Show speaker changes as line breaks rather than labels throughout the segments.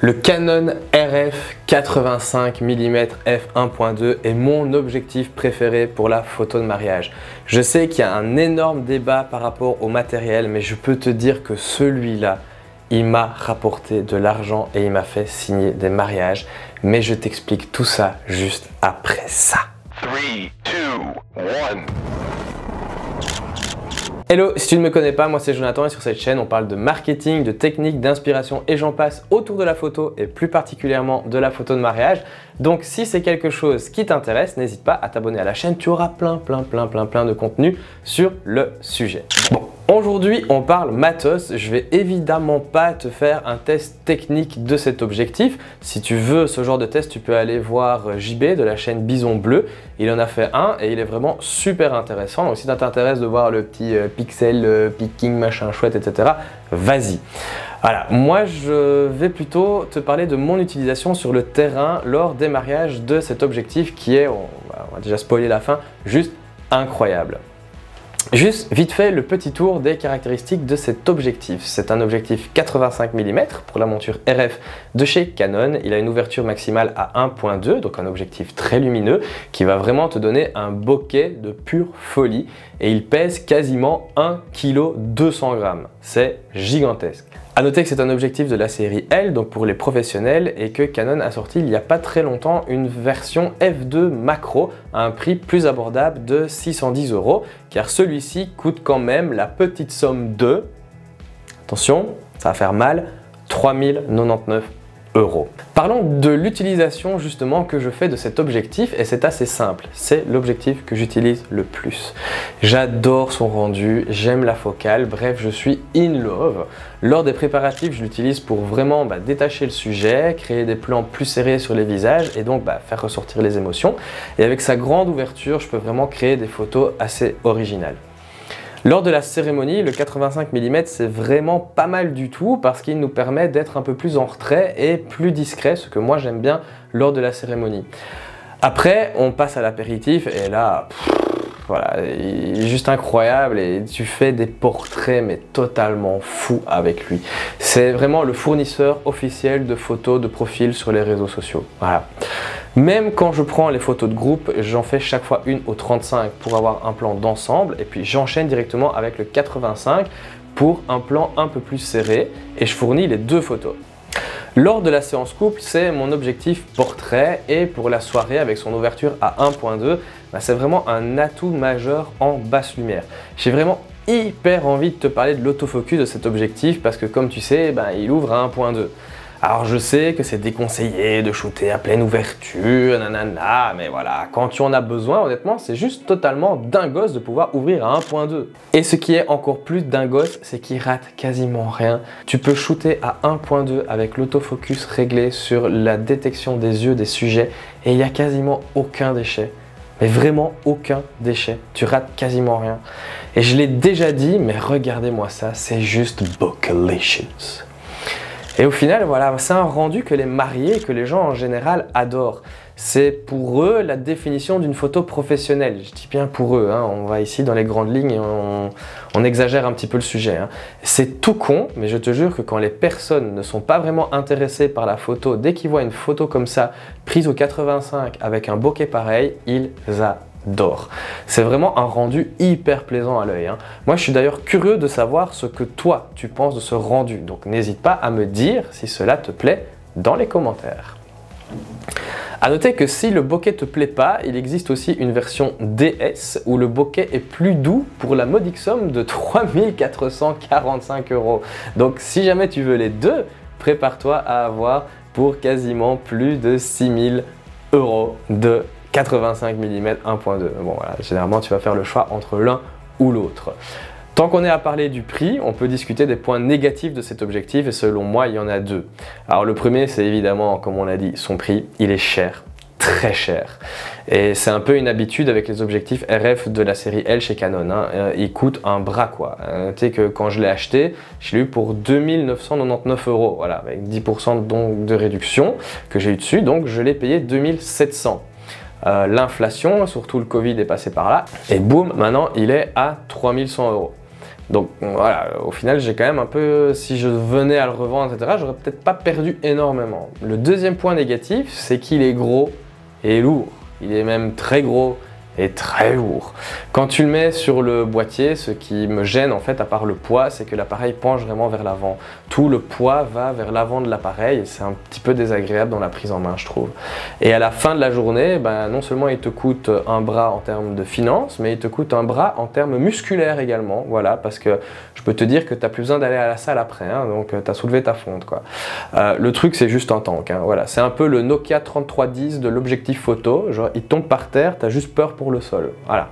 Le Canon RF 85 mm f1.2 est mon objectif préféré pour la photo de mariage. Je sais qu'il y a un énorme débat par rapport au matériel, mais je peux te dire que celui-là, il m'a rapporté de l'argent et il m'a fait signer des mariages. Mais je t'explique tout ça juste après ça.
3, 2, 1.
Hello, si tu ne me connais pas, moi c'est Jonathan et sur cette chaîne on parle de marketing, de techniques, d'inspiration et j'en passe autour de la photo et plus particulièrement de la photo de mariage. Donc si c'est quelque chose qui t'intéresse, n'hésite pas à t'abonner à la chaîne, tu auras plein de contenu sur le sujet. Bon, aujourd'hui on parle matos, je vais évidemment pas te faire un test technique de cet objectif. Si tu veux ce genre de test, tu peux aller voir JB de la chaîne Bison Bleu. Il en a fait un et il est vraiment super intéressant. Donc si ça t'intéresse de voir le petit pixel picking machin chouette, etc., vas-y. Voilà, moi je vais plutôt te parler de mon utilisation sur le terrain lors des mariages de cet objectif qui est, on va déjà spoiler la fin, juste incroyable. Juste vite fait le petit tour des caractéristiques de cet objectif. C'est un objectif 85 mm pour la monture RF de chez Canon. Il a une ouverture maximale à 1.2, donc un objectif très lumineux qui va vraiment te donner un bokeh de pure folie. Et il pèse quasiment 1 kg 200 g. C'est gigantesque. A noter que c'est un objectif de la série L, donc pour les professionnels, et que Canon a sorti il n'y a pas très longtemps une version f2 macro à un prix plus abordable de 610 €, car celui-ci coûte quand même la petite somme de, attention, ça va faire mal, 3099 €. Parlons de l'utilisation justement que je fais de cet objectif et c'est assez simple, c'est l'objectif que j'utilise le plus. J'adore son rendu, j'aime la focale, bref je suis in love. Lors des préparatifs je l'utilise pour vraiment détacher le sujet, créer des plans plus serrés sur les visages et donc faire ressortir les émotions. Et avec sa grande ouverture je peux vraiment créer des photos assez originales. Lors de la cérémonie, le 85 mm c'est vraiment pas mal du tout parce qu'il nous permet d'être un peu plus en retrait et plus discret, ce que moi j'aime bien lors de la cérémonie. Après, on passe à l'apéritif et là, voilà, il est juste incroyable et tu fais des portraits mais totalement fous avec lui. C'est vraiment le fournisseur officiel de photos de profil sur les réseaux sociaux. Voilà. Même quand je prends les photos de groupe, j'en fais chaque fois une au 35 pour avoir un plan d'ensemble et puis j'enchaîne directement avec le 85 pour un plan un peu plus serré et je fournis les deux photos. Lors de la séance couple, c'est mon objectif portrait et pour la soirée avec son ouverture à 1.2, c'est vraiment un atout majeur en basse lumière. J'ai vraiment hyper envie de te parler de l'autofocus de cet objectif parce que comme tu sais, il ouvre à 1.2. Alors je sais que c'est déconseillé de shooter à pleine ouverture, nanana, mais voilà, quand tu en as besoin, honnêtement, c'est juste totalement dingos de pouvoir ouvrir à 1.2. Et ce qui est encore plus dingos, c'est qu'il rate quasiment rien. Tu peux shooter à 1.2 avec l'autofocus réglé sur la détection des yeux des sujets et il n'y a quasiment aucun déchet. Mais vraiment aucun déchet, tu rates quasiment rien. Et je l'ai déjà dit, mais regardez-moi ça, c'est juste bokalicious. Et au final, voilà, c'est un rendu que les mariés, que les gens en général adorent. C'est pour eux la définition d'une photo professionnelle. Je dis bien pour eux, on va ici dans les grandes lignes et on exagère un petit peu le sujet. C'est tout con, mais je te jure que quand les personnes ne sont pas vraiment intéressées par la photo, dès qu'ils voient une photo comme ça, prise au 85 avec un bokeh pareil, ils adorent. C'est vraiment un rendu hyper plaisant à l'œil. Moi, je suis d'ailleurs curieux de savoir ce que toi, tu penses de ce rendu. Donc, n'hésite pas à me dire si cela te plaît dans les commentaires. A noter que si le bokeh te plaît pas, il existe aussi une version DS où le bokeh est plus doux pour la modique somme de 3445 €. Donc, si jamais tu veux les deux, prépare-toi à avoir pour quasiment plus de 6000 € de 85 mm 1.2. Bon voilà, généralement tu vas faire le choix entre l'un ou l'autre. Tant qu'on est à parler du prix, on peut discuter des points négatifs de cet objectif et selon moi il y en a deux. Alors le premier c'est évidemment, comme on l'a dit, son prix, il est cher. Très cher. Et c'est un peu une habitude avec les objectifs RF de la série L chez Canon. Il coûte un bras quoi. Tu sais que quand je l'ai acheté, je l'ai eu pour 2999 €. Voilà, avec 10% donc de réduction que j'ai eu dessus, donc je l'ai payé 2700 €. L'inflation, surtout le Covid est passé par là, et boum, maintenant il est à 3100 €. Donc voilà, au final j'ai quand même un peu, si je venais à le revendre, etc., j'aurais peut-être pas perdu énormément. Le deuxième point négatif, c'est qu'il est gros et lourd. Il est même très gros et très lourd. Quand tu le mets sur le boîtier, ce qui me gêne en fait, à part le poids, c'est que l'appareil penche vraiment vers l'avant. Tout le poids va vers l'avant de l'appareil et c'est un petit peu désagréable dans la prise en main, je trouve. Et à la fin de la journée, ben, non seulement il te coûte un bras en termes de finances, mais il te coûte un bras en termes musculaires également. Voilà, parce que je peux te dire que tu n'as plus besoin d'aller à la salle après, hein, donc tu as soulevé ta fonte, quoi. Le truc, c'est juste un tank. Hein, voilà. C'est un peu le Nokia 3310 de l'objectif photo. Genre, il tombe par terre, tu as juste peur pour le sol. Voilà.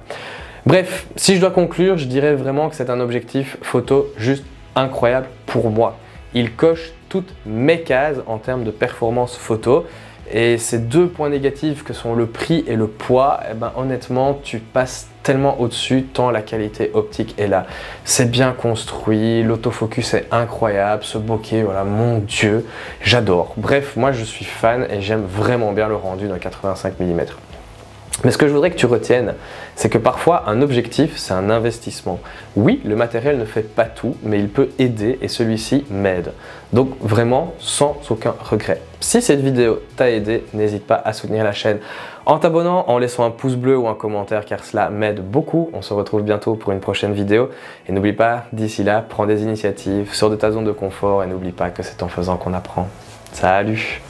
Bref, si je dois conclure, je dirais vraiment que c'est un objectif photo juste incroyable pour moi. Il coche toutes mes cases en termes de performance photo. Et ces deux points négatifs que sont le prix et le poids, eh ben, honnêtement, tu passes tellement au-dessus tant la qualité optique est là. C'est bien construit, l'autofocus est incroyable, ce bokeh, voilà, mon Dieu, j'adore. Bref, moi je suis fan et j'aime vraiment bien le rendu d'un 85 mm. Mais ce que je voudrais que tu retiennes, c'est que parfois un objectif, c'est un investissement. Oui, le matériel ne fait pas tout, mais il peut aider et celui-ci m'aide. Donc vraiment, sans aucun regret. Si cette vidéo t'a aidé, n'hésite pas à soutenir la chaîne en t'abonnant, en laissant un pouce bleu ou un commentaire car cela m'aide beaucoup. On se retrouve bientôt pour une prochaine vidéo. Et n'oublie pas, d'ici là, prends des initiatives, sors de ta zone de confort et n'oublie pas que c'est en faisant qu'on apprend. Salut!